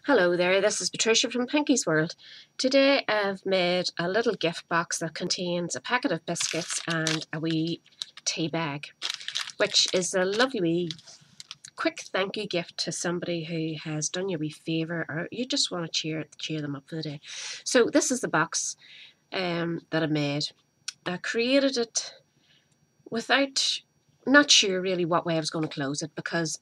Hello there, this is Patricia from Pinky's World. Today I've made a little gift box that contains a packet of biscuits and a wee tea bag, which is a lovely wee quick thank you gift to somebody who has done you a wee favour, or you just want to cheer them up for the day. So this is the box that I made. I created it without, not sure really what way I was going to close it, because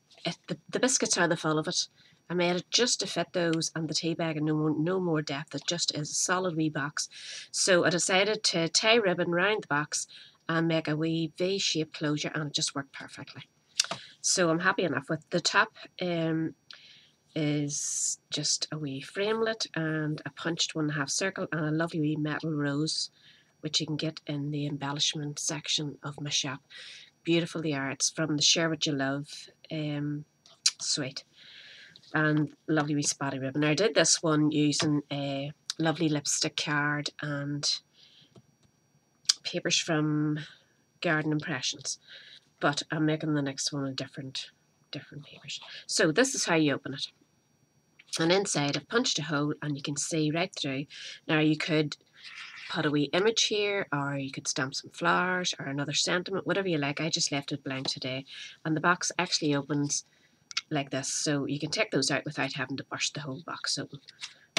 the biscuits are the full of it. I made it just to fit those and the tea bag and no more depth. It just is a solid wee box. So I decided to tie ribbon round the box and make a wee V-shaped closure, and it just worked perfectly. So I'm happy enough with the top. Is just a wee framelit and a punched 1.5 circle and a lovely wee metal rose, which you can get in the embellishment section of my shop. Beautiful they are. It's from the Share What You Love suite. And lovely wee spotty ribbon. Now I did this one using a lovely lipstick card and papers from Garden Impressions, but I'm making the next one with different papers. So this is how you open it. And inside I've punched a hole and you can see right through. Now you could put a wee image here, or you could stamp some flowers or another sentiment, whatever you like. I just left it blank today, and the box actually opens like this, so you can take those out without having to burst the whole box open,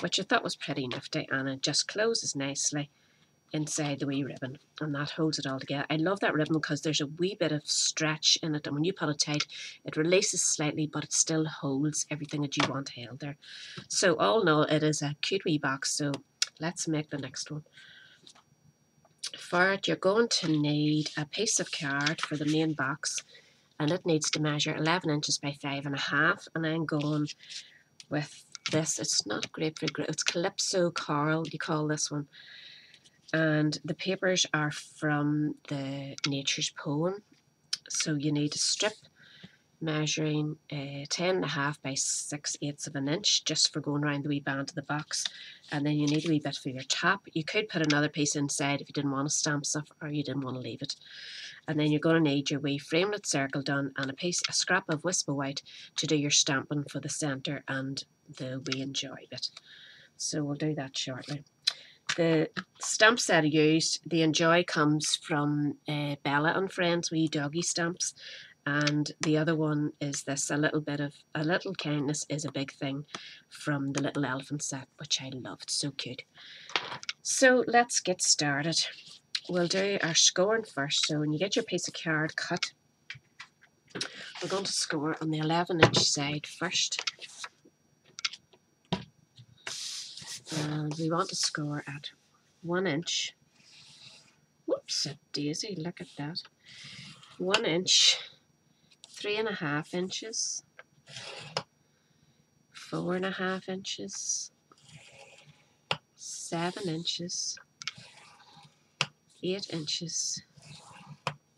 which I thought was pretty nifty. And it just closes nicely inside the wee ribbon, and that holds it all together. I love that ribbon because there's a wee bit of stretch in it, and when you pull it tight it releases slightly, but it still holds everything that you want held there. So all in all, it is a cute wee box. So let's make the next one. For it, you're going to need a piece of card for the main box, and it needs to measure 11 inches by 5.5, and I'm going with this. It's not grapefruit, it's Calypso Coral, you call this one. And the papers are from the Nature's Poem. So you need a strip measuring 10.5 by 6/8 of an inch, just for going around the wee band of the box. And then you need a wee bit for your top. You could put another piece inside if you didn't want to stamp stuff, or you didn't want to leave it. And then you're going to need your wee framelit circle done, and a scrap of Whisper White to do your stamping for the centre and the wee enjoy bit. So we'll do that shortly. The stamps that I used, the enjoy comes from Bella and Friends wee doggy stamps, and the other one is this, a little kindness is a big thing, from the Little Elephant set, which I loved. So cute. So let's get started. We'll do our scoring first. So when you get your piece of card cut, we're going to score on the 11-inch side first. And we want to score at 1 inch. Whoops, a daisy, look at that. 1 inch, 3.5 inches, 4.5 inches, 7 inches, 8 inches,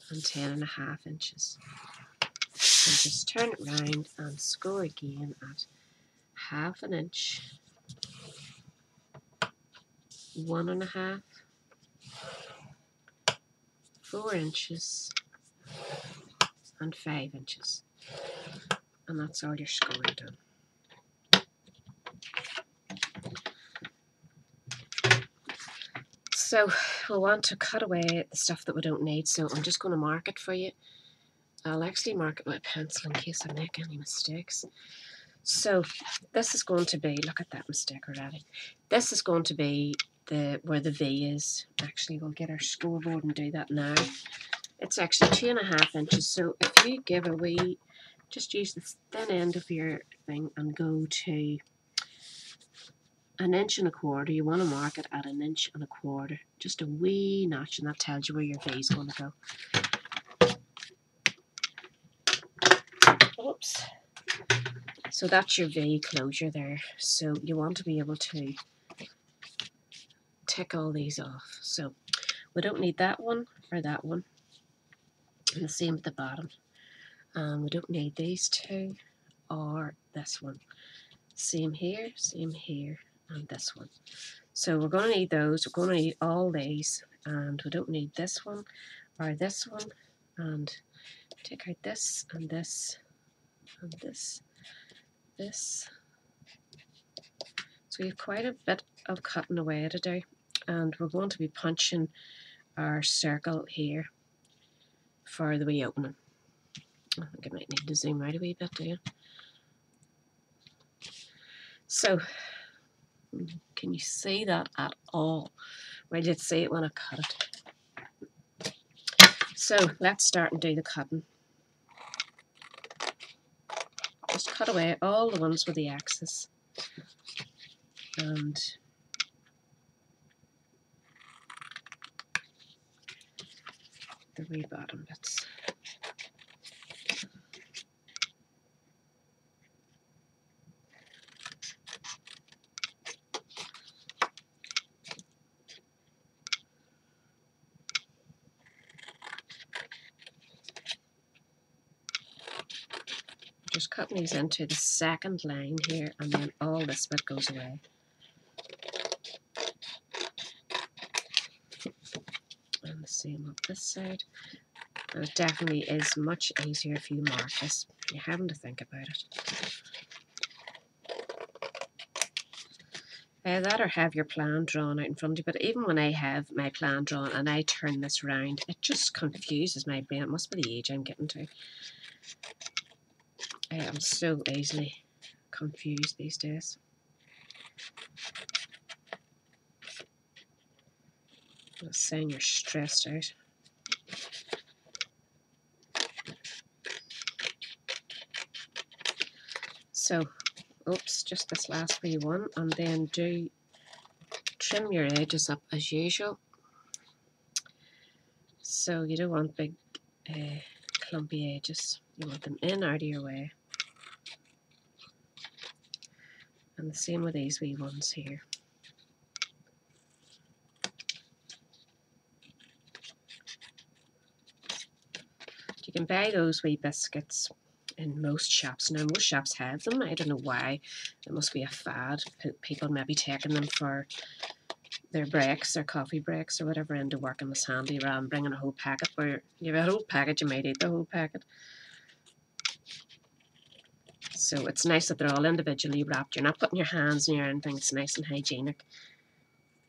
and 10.5 inches. And just turn it round and score again at 1/2 inch, 1.5, 4 inches, and 5 inches. And that's all your scoring done. So we'll want to cut away the stuff that we don't need, so I'm just going to mark it for you. I'll actually mark it with a pencil in case I make any mistakes. So this is going to be, look at that mistake already. This is going to be where the V is. Actually, we'll get our scoreboard and do that now. It's actually 2.5 inches. So if you give a wee, just use the thin end of your thing and go to 1.25 inches. You want to mark it at 1.25 inches, just a wee notch, and that tells you where your V is going to go. Oops. So that's your V closure there. So you want to be able to tick all these off. So we don't need that one or that one. And the same at the bottom. We don't need these two or this one. Same here, and this one. So we're going to need those. We're going to need all these, and we don't need this one or this one. And take out this and this and this, So we have quite a bit of cutting away to do, and we're going to be punching our circle here for the wee opening. I think I might need to zoom out a wee bit, do you? So, can you see that at all? Well, you'd see it when I cut it. So, let's start and do the cutting. Just cut away all the ones with the X's. And the wee bottom bits. Just cutting these into the second line here, and then all this bit goes away. And the same up this side. And it definitely is much easier if you mark this. You're having to think about it. That or have your plan drawn out in front of you, but even when I have my plan drawn and I turn this round, it just confuses my brain. It must be the age I'm getting to. I am so easily confused these days. I'm not saying you're stressed out. So, oops, just this last wee one, and then do trim your edges up as usual. So you don't want big clumpy edges. You want them in, out of your way. And the same with these wee ones here. You can buy those wee biscuits in most shops now. Most shops have them. I don't know why. It must be a fad. People maybe taking them for their breaks, their coffee breaks or whatever, into working this handy rather than bringing a whole packet. Where you have a whole packet, you might eat the whole packet. So it's nice that they're all individually wrapped. You're not putting your hands near anything. It's nice and hygienic.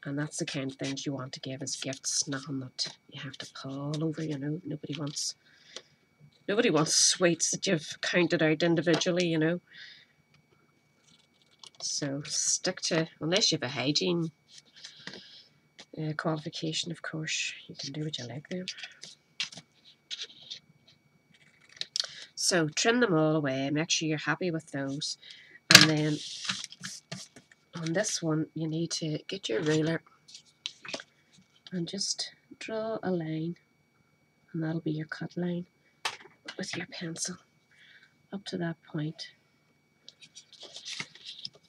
And that's the kind of things you want to give as gifts. Nothing that you have to pull over, you know. Nobody wants sweets that you've counted out individually, you know. So stick to, unless you have a hygiene qualification, of course, you can do what you like then. So trim them all away, make sure you're happy with those. And then on this one, you need to get your ruler and just draw a line, and that'll be your cut line with your pencil up to that point.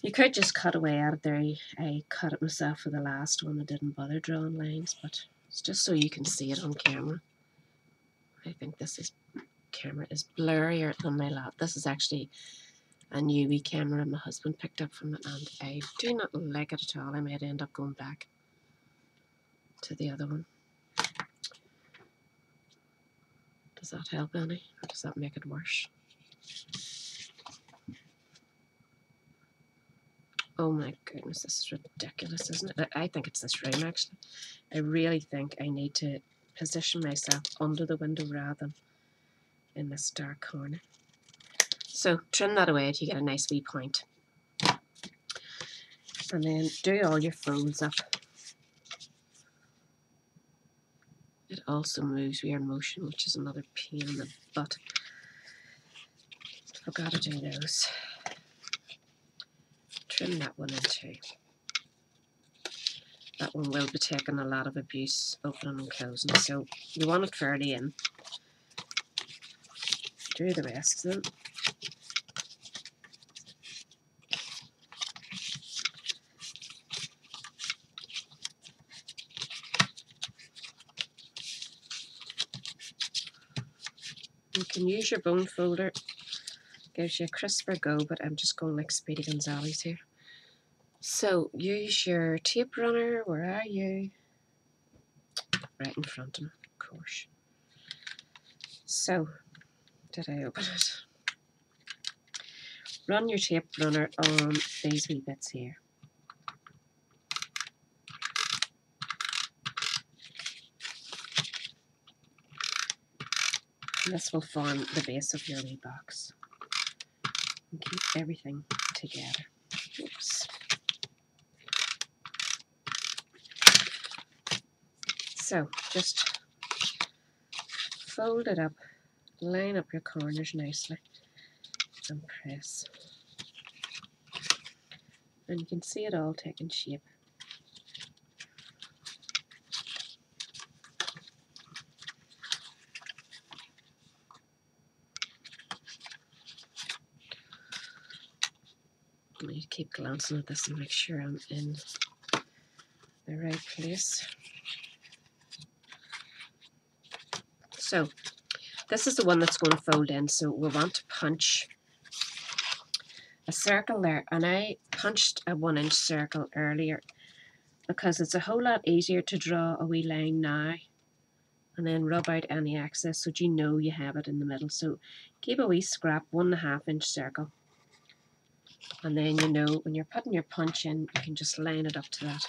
You could just cut away out of there. I cut it myself for the last one. I didn't bother drawing lines, but it's just so you can see it on camera. I think this camera is blurrier than my lap. This is actually a new wee camera my husband picked up from it, and I do not like it at all. I might end up going back to the other one. Does that help any, or does that make it worse? Oh my goodness, this is ridiculous, isn't it? I think it's this room, actually. I really think I need to position myself under the window rather than in this dark corner. So trim that away till you get a nice wee point. And then do all your folds up. It also moves with your motion, which is another pain in the butt. I've got to do those. Trim that one in too. That one will be taking a lot of abuse opening and closing, so you want it fairly in. Do the rest of them. You can use your bone folder. Gives you a crisper go, but I'm just going like Speedy Gonzales here. So use your tape runner. Where are you? Right in front of me, of course. So, did I open it? Run your tape runner on these wee bits here. And this will form the base of your wee box and keep everything together. Oops. So just fold it up, line up your corners nicely and press. And you can see it all taking shape. I need to keep glancing at this and make sure I'm in the right place. So this is the one that's going to fold in, so we want to punch a circle there, and I punched a 1-inch circle earlier because it's a whole lot easier to draw a wee line now and then rub out any excess so you know you have it in the middle. So keep a wee scrap 1.5-inch circle, and then you know when you're putting your punch in, you can just line it up to that.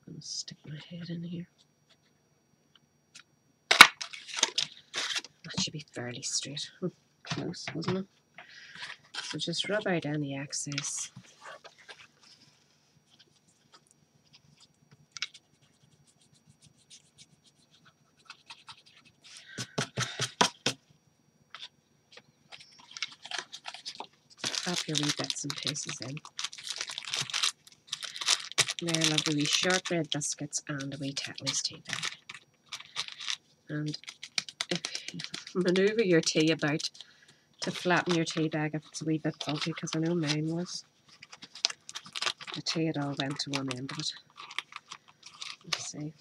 I'm going to stick my head in here. That should be fairly straight. Close, wasn't it? So just rub out any excess. Pop your wee bits and pieces in. There, lovely wee shortbread biscuits and a wee Tetley's tea bag. And if you manoeuvre your tea about to flatten your tea bag if it's a wee bit bulky, because I know mine was. The tea had all went to one end of it. Let's see.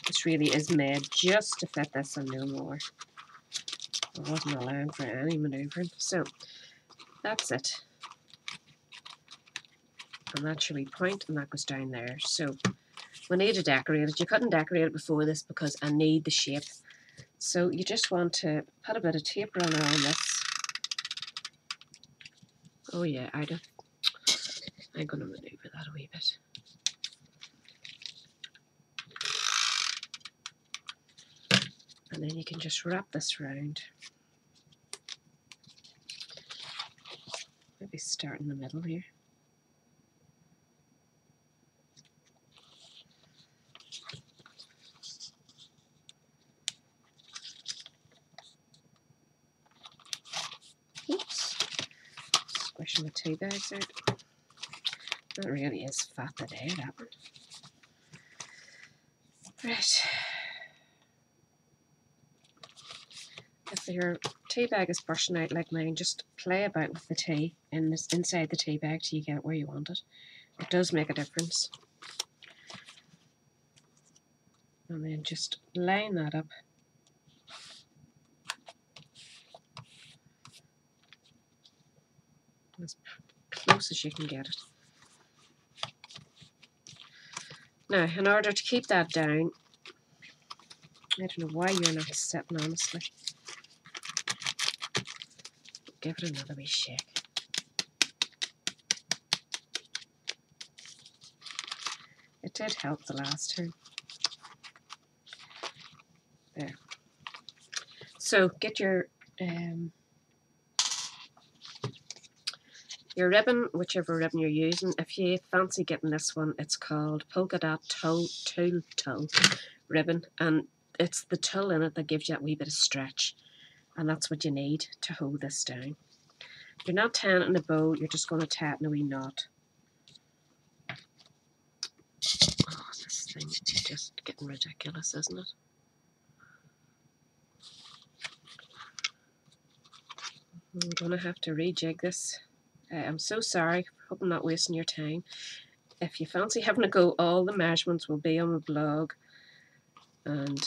This really is made just to fit this and no more. I wasn't allowing for any manoeuvring. So that's it. And that's your wee point, and that goes down there. So we need to decorate it. You couldn't decorate it before this because I need the shape. So you just want to put a bit of tape runner on this. Oh yeah, I'm going to manoeuvre that a wee bit. And then you can just wrap this round. Maybe start in the middle here. Oops. Squishing the tea bags out. That really is fat today, that one. Right. If your tea bag is bursting out like mine, just play about with the tea inside the tea bag till you get it where you want it. It does make a difference. And then just line that up. As close as you can get it. Now, in order to keep that down, I don't know why you're not sitting, honestly. Give it another wee shake. It did help the last time. There. So get your ribbon, whichever ribbon you're using. If you fancy getting this one, it's called Polka Dot Tulle ribbon, and it's the tulle in it that gives you that wee bit of stretch, and that's what you need to hold this down. You're not tying it in a bow, you're just going to tie it in a wee knot. Oh, this thing is just getting ridiculous, isn't it? I'm going to have to rejig this. I'm so sorry. Hope I'm not wasting your time. If you fancy having a go, all the measurements will be on the blog, and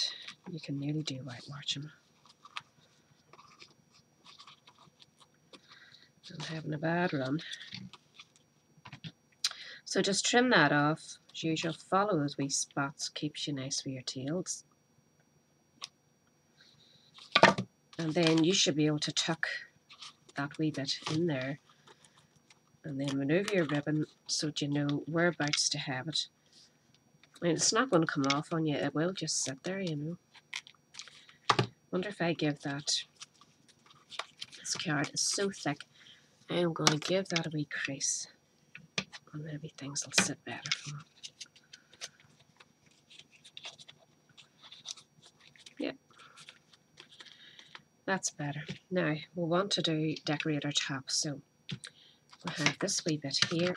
you can nearly do white watching. I'm having a bad run. So just trim that off. As usual, follow those wee spots, keeps you nice with your tails. And then you should be able to tuck that wee bit in there and then manoeuvre your ribbon so that you know whereabouts to have it. I mean, it's not going to come off on you, it will just sit there, you know. Wonder if I give that, this card is so thick, I'm going to give that a wee crease, and maybe things will sit better for me. Yep, that's better. Now, we'll want to decorate our top, so we'll have this wee bit here,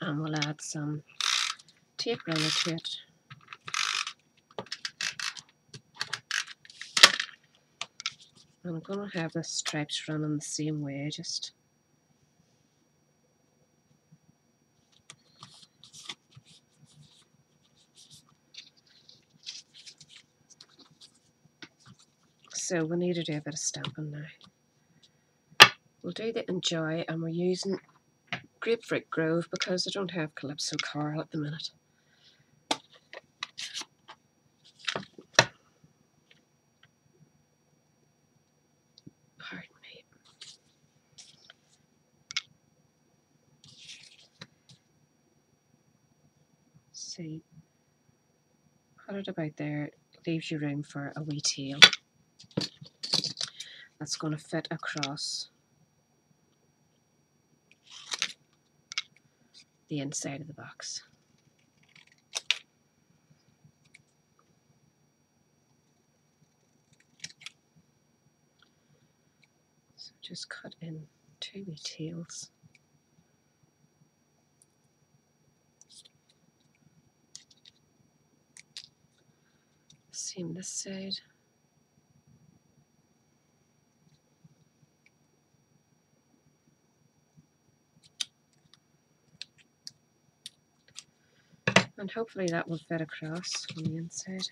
and we'll add some tape runner to it. I'm going to have the stripes running the same way, just so we need to do a bit of stamping now. We'll do the Enjoy, and we're using Grapefruit Grove because I don't have Calypso Coral at the minute. Pardon me. See, put it about there, leaves you room for a wee tail. That's going to fit across the inside of the box. So just cut in 2 wee tails. Same this side. And hopefully that will fit across on the inside.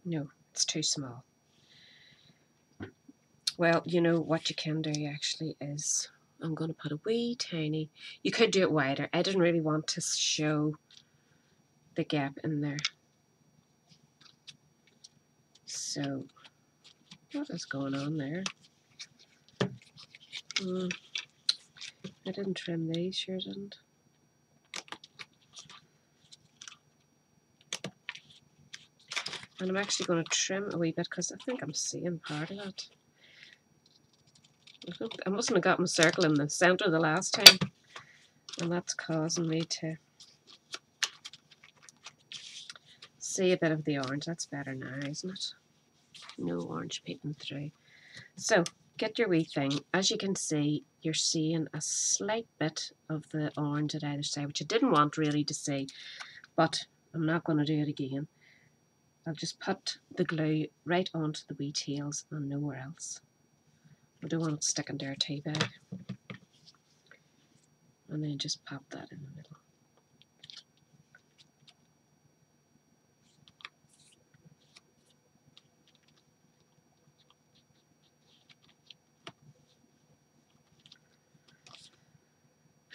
No, it's too small. Well, you know what you can do actually is, I'm going to put a wee tiny, you could do it wider. I didn't really want to show the gap in there. So, what is going on there? I didn't trim these, sure didn't. And I'm actually going to trim a wee bit because I think I'm seeing part of it. I mustn't have got my circle in the centre the last time, and that's causing me to see a bit of the orange. That's better now, isn't it? No orange peeping through. So, get your wee thing. As you can see, you're seeing a slight bit of the orange at either side, which I didn't want really to see, but I'm not going to do it again. I'll just put the glue right onto the wee tails and nowhere else. I don't want it sticking to our tea bag. And then just pop that in the middle.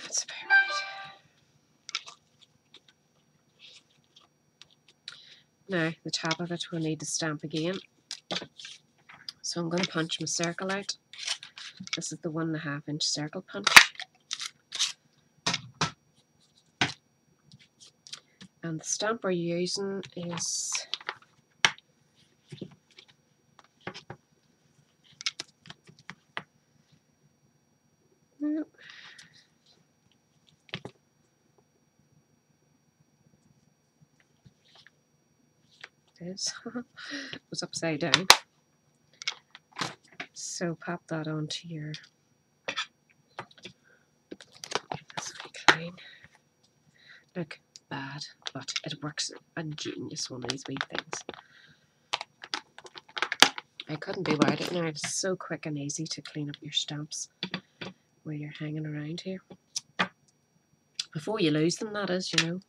That's about right. Now, the top of it we'll need to stamp again. So I'm going to punch my circle out. This is the 1.5 inch circle punch. And the stamp we're using is it was upside down. So pop that onto your clean. Look, bad, but it works. A genius one of these wee things. I couldn't be without it now. It's so quick and easy to clean up your stamps while you're hanging around here. Before you lose them, that is, you know.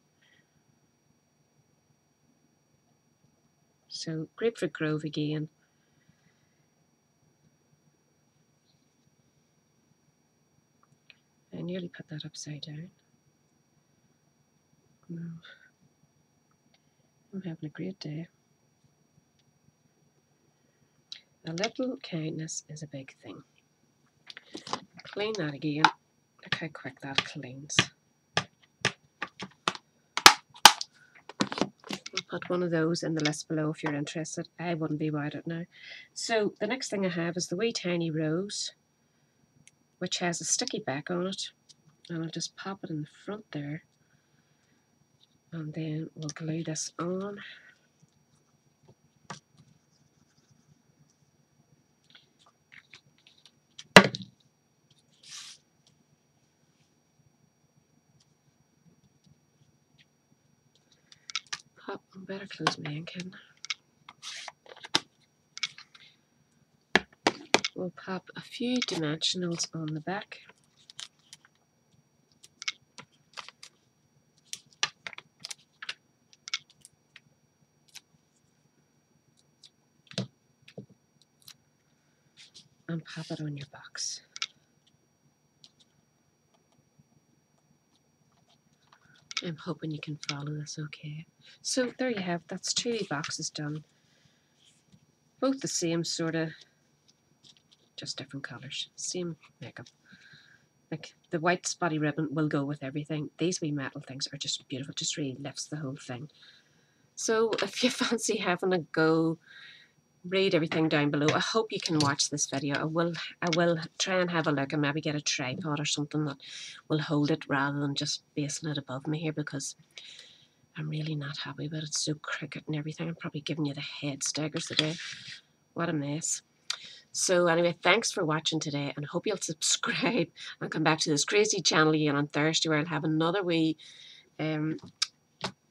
So, Grapefruit Grove again. I nearly put that upside down. No. I'm having a great day. A little kindness is a big thing. clean that again. Look how quick that cleans. I'll put one of those in the list below if you're interested. I wouldn't be without it now. So the next thing I have is the wee tiny rose, which has a sticky back on it. And I'll just pop it in the front there. And then we'll glue this on. Pop, I better close my ink in. We'll pop a few dimensionals on the back. And pop it on your box. I'm hoping you can follow this okay. So there you have, that's 2 boxes done. Both the same sort of, just different colours, same makeup. Like the white spotty ribbon will go with everything. These wee metal things are just beautiful, just really lifts the whole thing. So if you fancy having a go, read everything down below. I hope you can watch this video. I will try and have a look and maybe get a tripod or something that will hold it rather than just basing it above me here, because I'm really not happy with it. It's so crooked and everything. I'm probably giving you the head staggers today. What a mess. So anyway, thanks for watching today, and I hope you'll subscribe and come back to this crazy channel again on Thursday, where I'll have another wee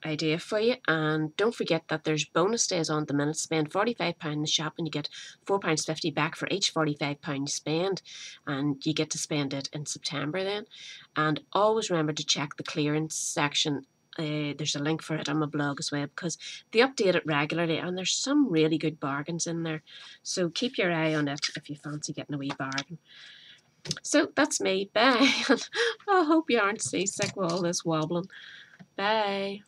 idea for you. And don't forget that there's bonus days on at the minute. Spend £45 in the shop and you get £4.50 back for each £45 you spend, and you get to spend it in September then. And always remember to check the clearance section. There's a link for it on my blog as well, because they update it regularly and there's some really good bargains in there. So keep your eye on it if you fancy getting a wee bargain. So that's me. Bye. I hope you aren't seasick with all this wobbling. Bye.